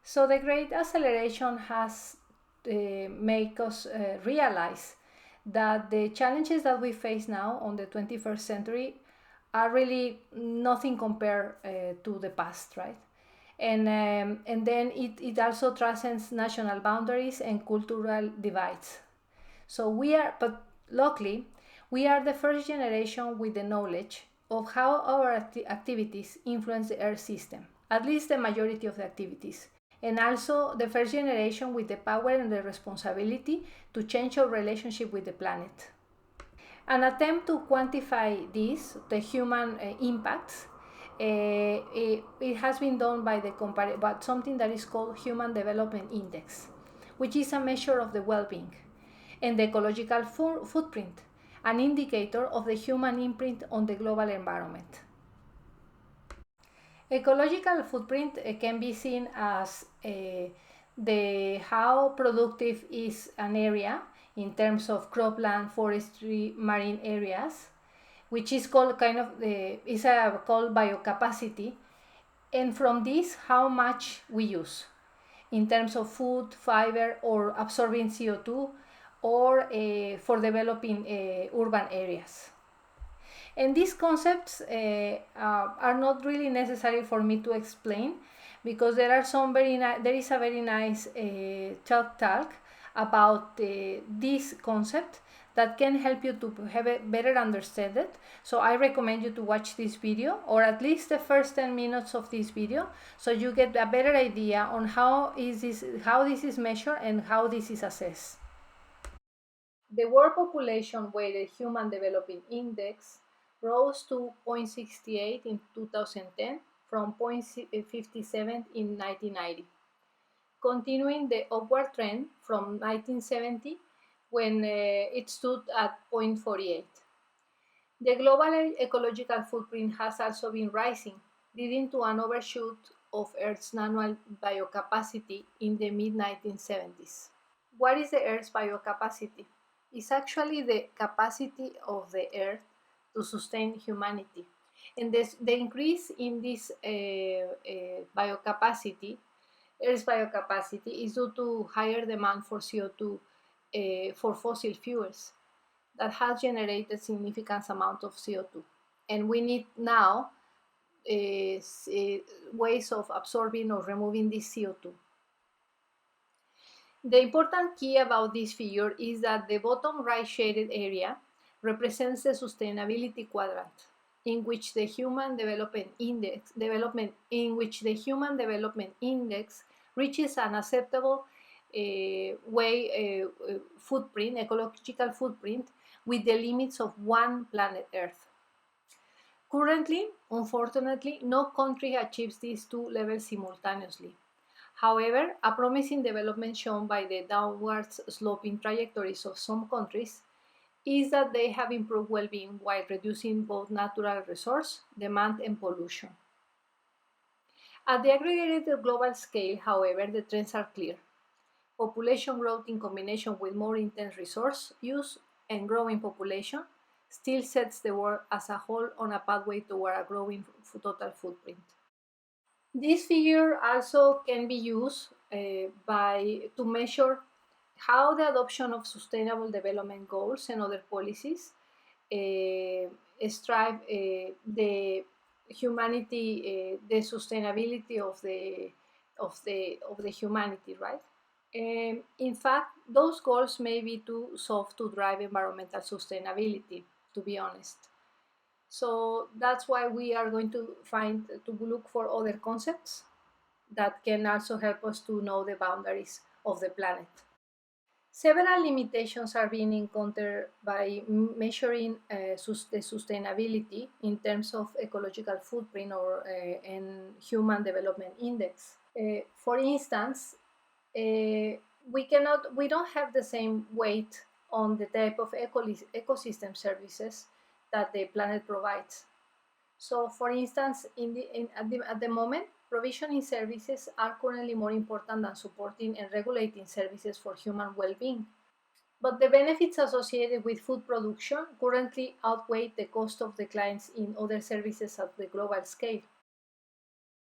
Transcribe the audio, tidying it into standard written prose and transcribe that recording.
So the Great Acceleration has made us realize that the challenges that we face now on the 21st century are really nothing compared to the past, right? And then it also transcends national boundaries and cultural divides. So but luckily, we are the first generation with the knowledge of how our activities influence the Earth system, at least the majority of the activities, and also the first generation with the power and the responsibility to change our relationship with the planet. An attempt to quantify this, the human impacts, it has been done by something that is called Human Development Index, which is a measure of the well-being and the ecological footprint, an indicator of the human imprint on the global environment. Ecological footprint can be seen as how productive is an area in terms of cropland, forestry, marine areas, which is called called biocapacity, and from this how much we use in terms of food, fiber, or absorbing CO2, or for developing urban areas. And these concepts are not really necessary for me to explain, because there is a very nice talk about this concept that can help you to have a better understand it. So I recommend you to watch this video, or at least the first 10 minutes of this video, so you get a better idea on how this is measured and how this is assessed. The world population weighted Human Development Index rose to 0.68 in 2010 from 0.57 in 1990, continuing the upward trend from 1970, when it stood at 0.48. The global ecological footprint has also been rising, leading to an overshoot of Earth's NanoBiocapacity in the mid-1970s. What is the Earth's biocapacity? It's actually the capacity of the Earth to sustain humanity. And the increase in this biocapacity, Earth's biocapacity, is due to higher demand for CO2 for fossil fuels that has generated significant amount of CO2. And we need now ways of absorbing or removing this CO2. The important key about this figure is that the bottom right shaded area represents the sustainability quadrant, in which the Human Development Index reaches an acceptable ecological footprint, with the limits of one planet Earth. Currently, unfortunately, no country achieves these two levels simultaneously. However, a promising development shown by the downwards sloping trajectories of some countries is that they have improved well-being while reducing both natural resource demand and pollution. At the aggregated global scale, however, the trends are clear. Population growth in combination with more intense resource use and growing population still sets the world as a whole on a pathway toward a growing total footprint. This figure also can be used to measure how the adoption of sustainable development goals and other policies strive the humanity, the sustainability of the humanity, right? In fact, those goals may be too soft to drive environmental sustainability, to be honest. So that's why we are going to look for other concepts that can also help us to know the boundaries of the planet. Several limitations are being encountered by measuring the sustainability in terms of ecological footprint or and Human Development Index. For instance, we don't have the same weight on the type of ecosystem services that the planet provides. So, for instance, at the moment, provisioning services are currently more important than supporting and regulating services for human well-being. But the benefits associated with food production currently outweigh the cost of declines in other services at the global scale.